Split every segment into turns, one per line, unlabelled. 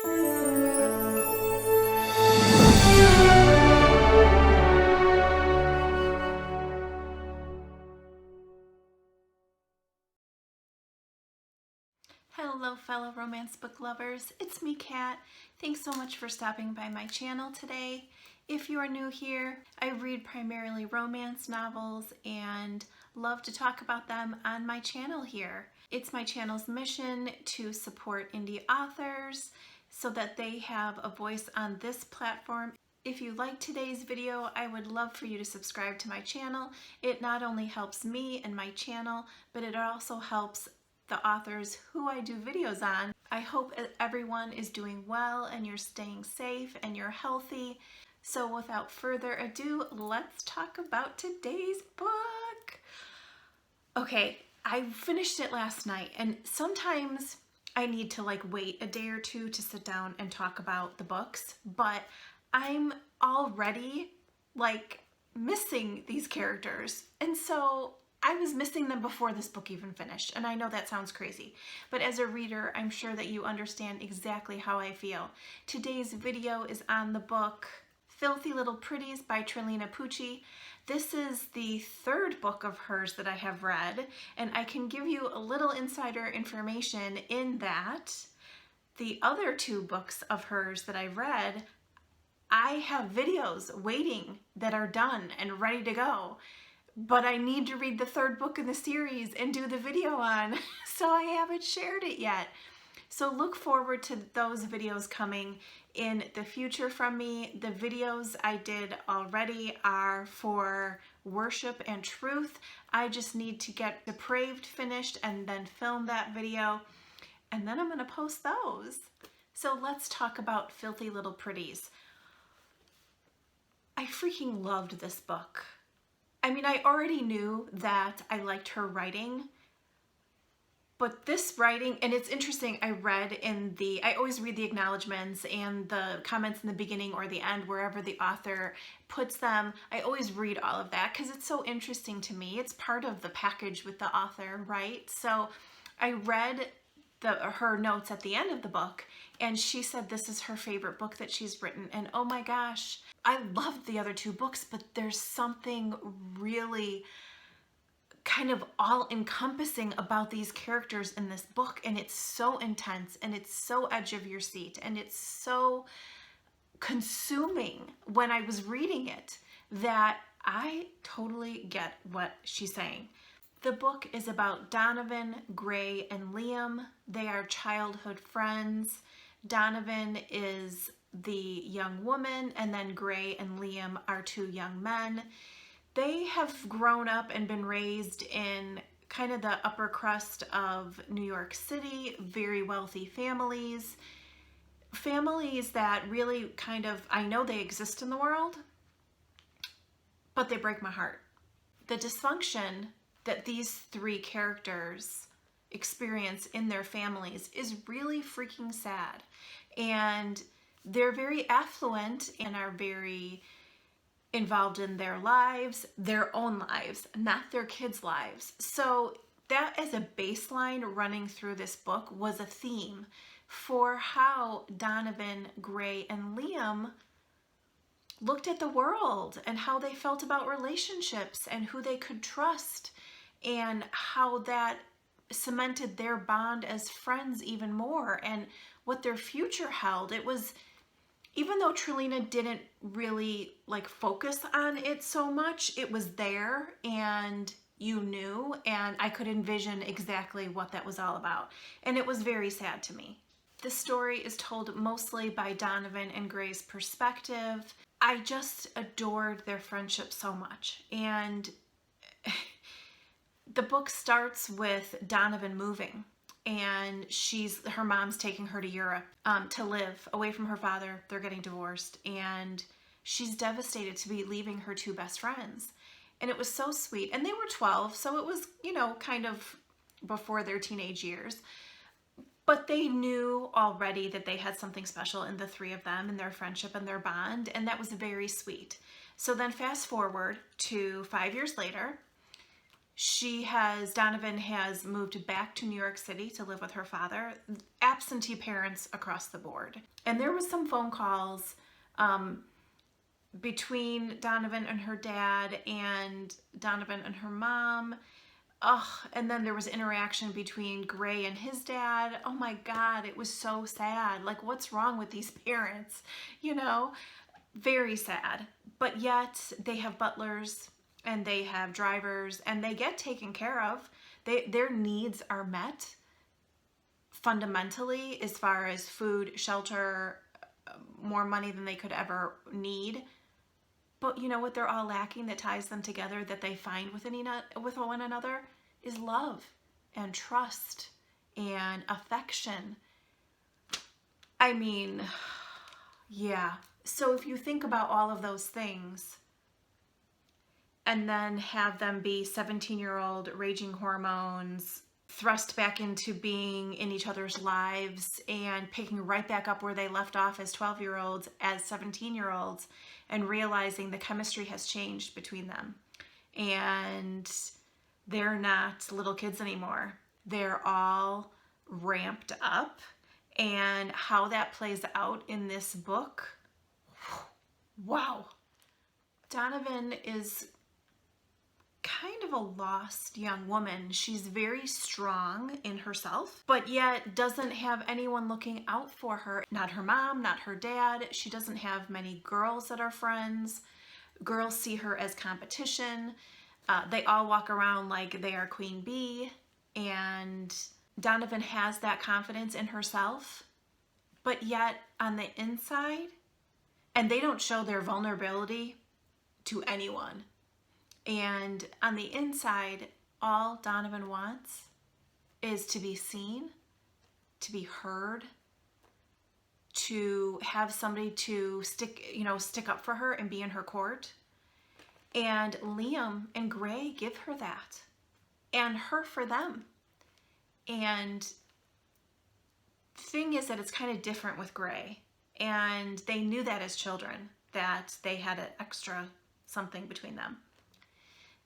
Hello fellow romance book lovers, it's me Kat. Thanks so much for stopping by my channel today. If you are new here, I read primarily romance novels and love to talk about them on my channel here. It's my channel's mission to support indie authors so that they have a voice on this platform. If you like today's video, I would love for you to subscribe to my channel. It not only helps me and my channel, but it also helps the authors who I do videos on. I hope everyone is doing well and you're staying safe and you're healthy. So without further ado, let's talk about today's book. Okay, I finished it last night, and sometimes I need to wait a day or two to sit down and talk about the books, but I'm already missing these characters, and so I was missing them before this book even finished, and I know that sounds crazy, but as a reader, I'm sure that you understand exactly how I feel. Today's video is on the book Filthy Little Pretties by Trilina Pucci. This is the third book of hers that I have read, and I can give you a little insider information in that the other two books of hers that I read, I have videos waiting that are done and ready to go. But I need to read the third book in the series and do the video on, so I haven't shared it yet. So look forward to those videos coming in the future from me. The videos I did already are for worship and truth. I just need to get Depraved finished and then film that video, and then I'm going to post those. So let's talk about Filthy Little Pretties. I freaking loved this book. I mean, I already knew that I liked her writing, but this writing, and it's interesting, I always read the acknowledgements and the comments in the beginning or the end, wherever the author puts them. I always read all of that because it's so interesting to me. It's part of the package with the author, right? So I read her notes at the end of the book, and she said this is her favorite book that she's written, and oh my gosh, I loved the other two books, but there's something really kind of all-encompassing about these characters in this book, and it's so intense, and it's so edge of your seat, and it's so consuming when I was reading it that I totally get what she's saying. The book is about Donovan, Gray, and Liam. They are childhood friends. Donovan is the young woman, and then Gray and Liam are two young men. They have grown up and been raised in kind of the upper crust of New York City, very wealthy families. Families that really kind of, I know they exist in the world, but they break my heart. The dysfunction that these three characters experience in their families is really freaking sad. And they're very affluent and are very involved in their lives, their own lives, not their kids' lives. So that as a baseline running through this book was a theme for how Donovan, Gray, and Liam looked at the world and how they felt about relationships and who they could trust, and how that cemented their bond as friends even more, and what their future held. It was, even though Trilina didn't really focus on it so much, it was there and you knew, and I could envision exactly what that was all about. And it was very sad to me. The story is told mostly by Donovan and Gray's perspective. I just adored their friendship so much. And the book starts with Donovan moving, and her mom's taking her to Europe to live away from her father. They're getting divorced, and she's devastated to be leaving her two best friends. And it was so sweet. And they were 12, so it was, kind of before their teenage years. But they knew already that they had something special in the three of them, in their friendship and their bond, and that was very sweet. So then fast forward to 5 years later, Donovan has moved back to New York City to live with her father, absentee parents across the board. And there was some phone calls between Donovan and her dad and Donovan and her mom. And then there was interaction between Gray and his dad. Oh my God, it was so sad. Like, what's wrong with these parents? You know, very sad. But yet they have butlers and they have drivers and they get taken care of. Their needs are met fundamentally as far as food, shelter, more money than they could ever need. But you know what they're all lacking that ties them together, that they find with one another, is love and trust and affection. I mean, yeah. So if you think about all of those things and then have them be 17-year-old raging hormones, thrust back into being in each other's lives and picking right back up where they left off as 12-year-olds, as 17-year-olds, and realizing the chemistry has changed between them. And they're not little kids anymore. They're all ramped up. And how that plays out in this book, wow. Donovan is kind of a lost young woman. She's very strong in herself, but yet doesn't have anyone looking out for her. Not her mom, not her dad. She doesn't have many girls that are friends. Girls see her as competition. They all walk around like they are queen bee, and Donovan has that confidence in herself, but yet on the inside, and they don't show their vulnerability to anyone. And on the inside, all Donovan wants is to be seen, to be heard, to have somebody to stick up for her and be in her court. And Liam and Gray give her that, and her for them. And thing is that it's kind of different with Gray, and they knew that as children, that they had an extra something between them.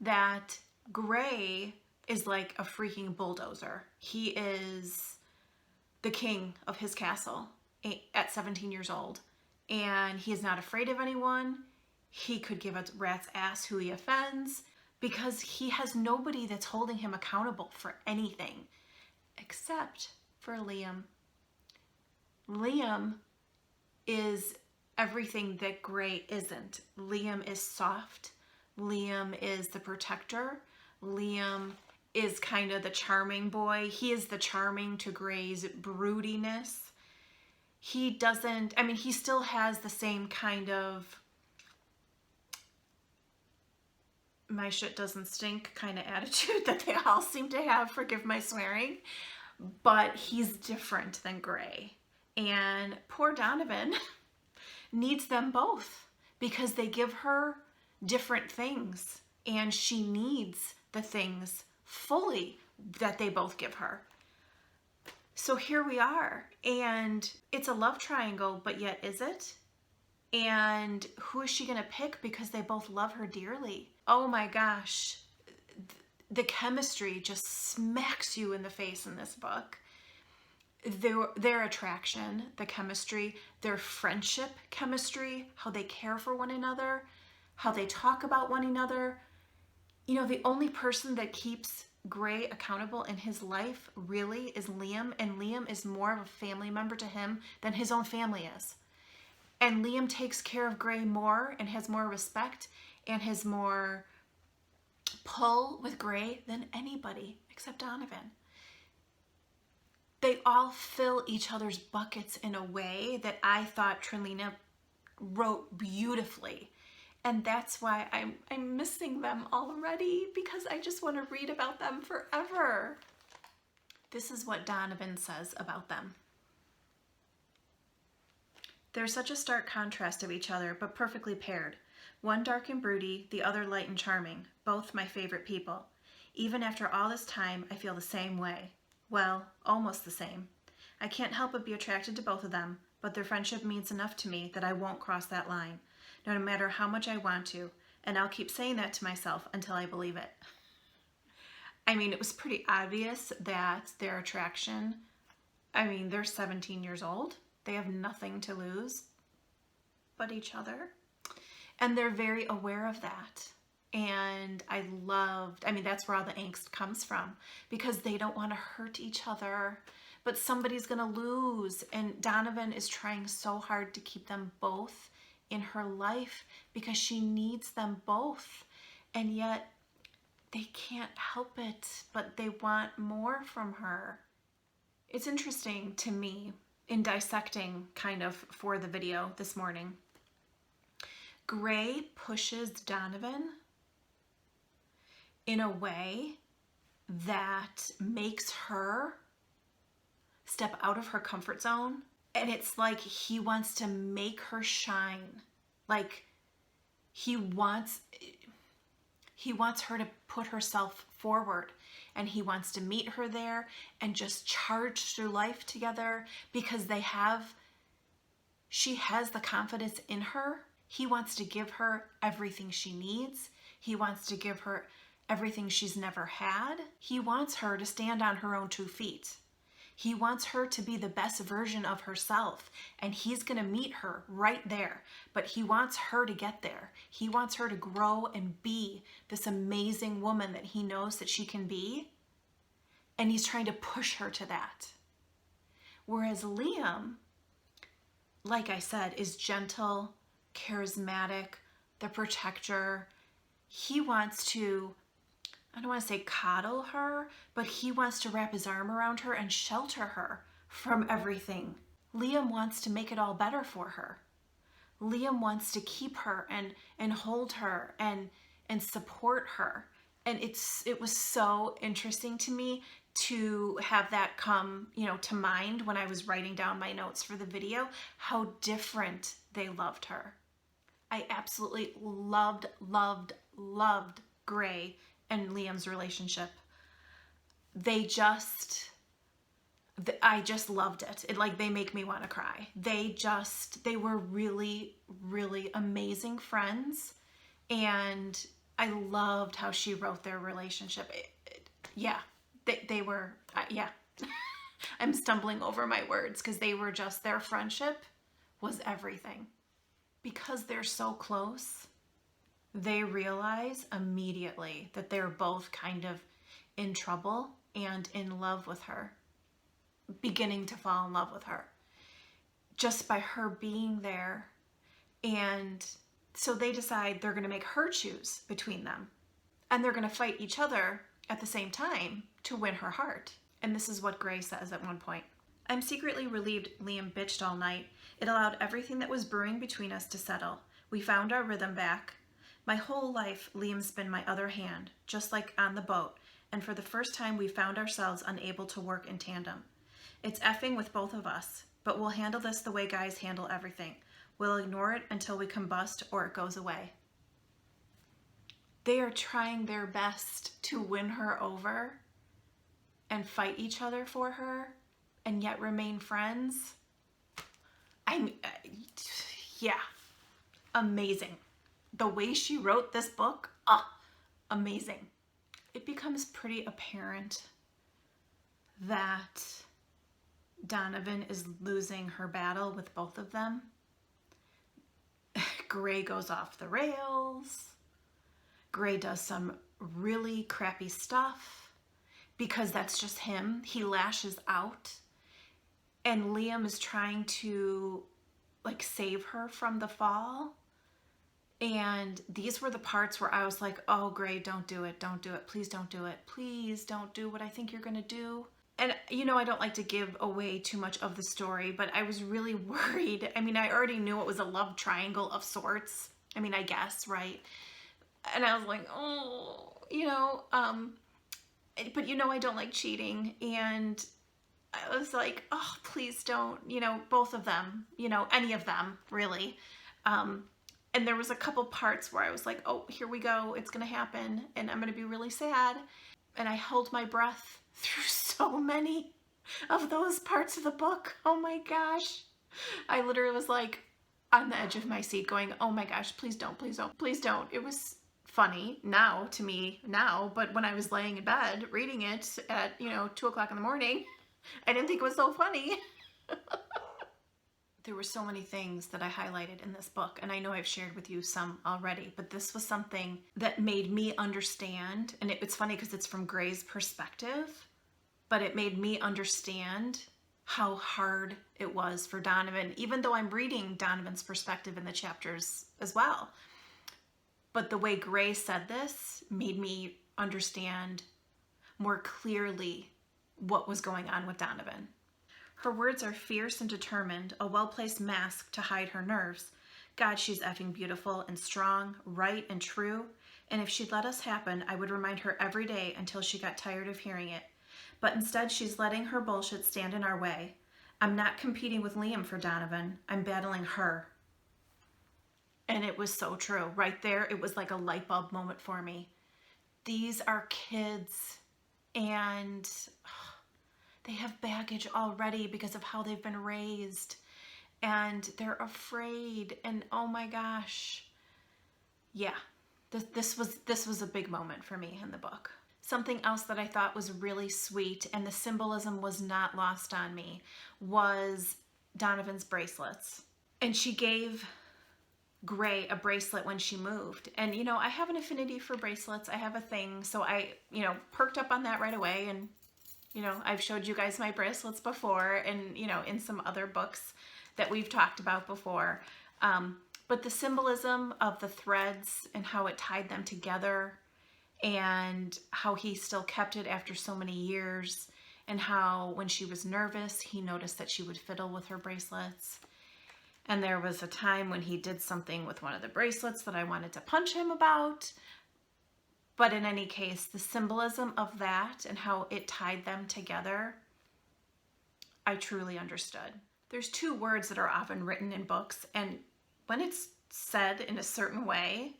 That Gray is like a freaking bulldozer. He is the king of his castle at 17 years old, and he is not afraid of anyone. He could give a rat's ass who he offends, because he has nobody that's holding him accountable for anything except for Liam. Liam is everything that Gray isn't. Liam is soft. Liam is the protector. Liam is kind of the charming boy. He is the charming to Gray's broodiness. He doesn't, I mean, he still has the same kind of my shit doesn't stink kind of attitude that they all seem to have, forgive my swearing, but he's different than Gray. And poor Donovan needs them both because they give her different things, and she needs the things fully that they both give her. So here we are, and it's a love triangle, but yet is it? And who is she gonna pick, because they both love her dearly? Oh my gosh, the chemistry just smacks you in the face in this book. Their attraction, the chemistry, their friendship chemistry, how they care for one another, how they talk about one another. You know, the only person that keeps Gray accountable in his life really is Liam, and Liam is more of a family member to him than his own family is. And Liam takes care of Gray more and has more respect and has more pull with Gray than anybody except Donovan. They all fill each other's buckets in a way that I thought Trilina wrote beautifully. And that's why I'm missing them already, because I just want to read about them forever. This is what Donovan says about them. They're such a stark contrast of each other, but perfectly paired. One dark and broody, the other light and charming, both my favorite people. Even after all this time, I feel the same way. Well, almost the same. I can't help but be attracted to both of them, but their friendship means enough to me that I won't cross that line, no matter how much I want to, and I'll keep saying that to myself until I believe it. I mean, it was pretty obvious that their attraction, I mean, they're 17 years old. They have nothing to lose but each other. And they're very aware of that. And I mean, that's where all the angst comes from, because they don't want to hurt each other, but somebody's going to lose. And Donovan is trying so hard to keep them both in her life because she needs them both. And yet they can't help it, but they want more from her. It's interesting to me in dissecting kind of for the video this morning. Gray pushes Donovan in a way that makes her step out of her comfort zone. And it's like he wants to make her shine. Like he wants her to put herself forward, and he wants to meet her there and just charge through life together because she has the confidence in her. He wants to give her everything she needs. He wants to give her everything she's never had. He wants her to stand on her own 2 feet. He wants her to be the best version of herself, and he's going to meet her right there. But he wants her to get there. He wants her to grow and be this amazing woman that he knows that she can be, and he's trying to push her to that. Whereas Liam, like I said, is gentle, charismatic, the protector. He wants to, I don't want to say coddle her, but he wants to wrap his arm around her and shelter her from everything. Liam wants to make it all better for her. Liam wants to keep her and hold her and support her. And it was so interesting to me to have that come, to mind when I was writing down my notes for the video, how different they loved her. I absolutely loved Gray and Liam's relationship. I just loved it. They make me want to cry. They were really, really amazing friends. And I loved how she wrote their relationship. They were, I'm stumbling over my words because their friendship was everything. Because they're so close, they realize immediately that they're both kind of in trouble and in love with her, beginning to fall in love with her, just by her being there. And so they decide they're going to make her choose between them. And they're going to fight each other at the same time to win her heart. And this is what Gray says at one point. I'm secretly relieved Liam bitched all night. It allowed everything that was brewing between us to settle. We found our rhythm back. My whole life, Liam's been my other hand, just like on the boat, and for the first time we found ourselves unable to work in tandem. It's effing with both of us, but we'll handle this the way guys handle everything. We'll ignore it until we combust or it goes away. They are trying their best to win her over and fight each other for her, and yet remain friends. Amazing. The way she wrote this book, amazing. It becomes pretty apparent that Donovan is losing her battle with both of them. Gray goes off the rails. Gray does some really crappy stuff because that's just him. He lashes out. And Liam is trying to save her from the fall. And these were the parts where I was like, oh, Gray, don't do it. Don't do it. Please don't do it. Please don't do what I think you're going to do. And, I don't like to give away too much of the story, but I was really worried. I mean, I already knew it was a love triangle of sorts. I mean, I guess, right? And I was like, but I don't like cheating. And I was like, oh, please don't, both of them, any of them, really. And there was a couple parts where I was like, oh, here we go. It's going to happen. And I'm going to be really sad. And I held my breath through so many of those parts of the book. Oh my gosh. I literally was on the edge of my seat going, oh my gosh, please don't, please don't, please don't. It was funny now to me now, but when I was laying in bed reading it at, 2 o'clock in the morning, I didn't think it was so funny. There were so many things that I highlighted in this book, and I know I've shared with you some already, but this was something that made me understand, and it's funny because it's from Gray's perspective, but it made me understand how hard it was for Donovan, even though I'm reading Donovan's perspective in the chapters as well. But the way Gray said this made me understand more clearly what was going on with Donovan. Her words are fierce and determined, a well-placed mask to hide her nerves. God, she's effing beautiful and strong, right and true. And if she'd let us happen, I would remind her every day until she got tired of hearing it. But instead, she's letting her bullshit stand in our way. I'm not competing with Liam for Donovan. I'm battling her. And it was so true. Right there, it was like a light bulb moment for me. These are kids, and they have baggage already because of how they've been raised, and they're afraid, and oh my gosh. Yeah, this was a big moment for me in the book. Something else that I thought was really sweet, and the symbolism was not lost on me, was Donovan's bracelets. And she gave Gray a bracelet when she moved. And I have an affinity for bracelets. I have a thing, so I perked up on that right away. And I've showed you guys my bracelets before, and in some other books that we've talked about before. But the symbolism of the threads and how it tied them together, and how he still kept it after so many years, and how when she was nervous, he noticed that she would fiddle with her bracelets. And there was a time when he did something with one of the bracelets that I wanted to punch him about. But in any case, the symbolism of that and how it tied them together, I truly understood. There's two words that are often written in books, and when it's said in a certain way,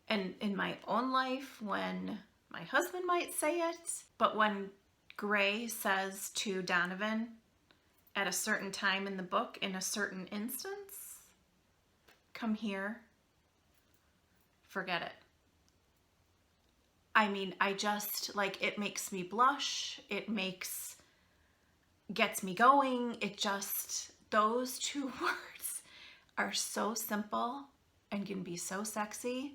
and in my own life, when my husband might say it, but when Gray says to Donovan at a certain time in the book, in a certain instance, come here, forget it. I mean, I just, it makes me blush. It gets me going. Those two words are so simple and can be so sexy.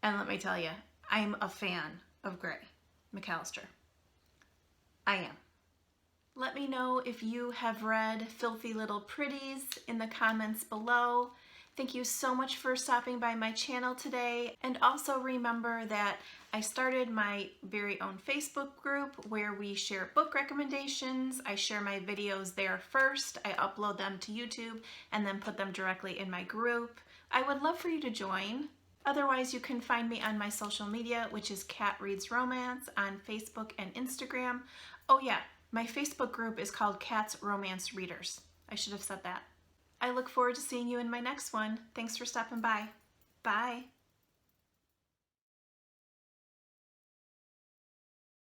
And let me tell you, I'm a fan of Gray McAllister. I am. Let me know if you have read Filthy Little Pretties in the comments below. Thank you so much for stopping by my channel today. And also remember that I started my very own Facebook group where we share book recommendations. I share my videos there first. I upload them to YouTube and then put them directly in my group. I would love for you to join. Otherwise, you can find me on my social media, which is Kat Reads Romance on Facebook and Instagram. Oh yeah, my Facebook group is called Kat's Romance Readers. I should have said that. I look forward to seeing you in my next one. Thanks for stopping by. Bye.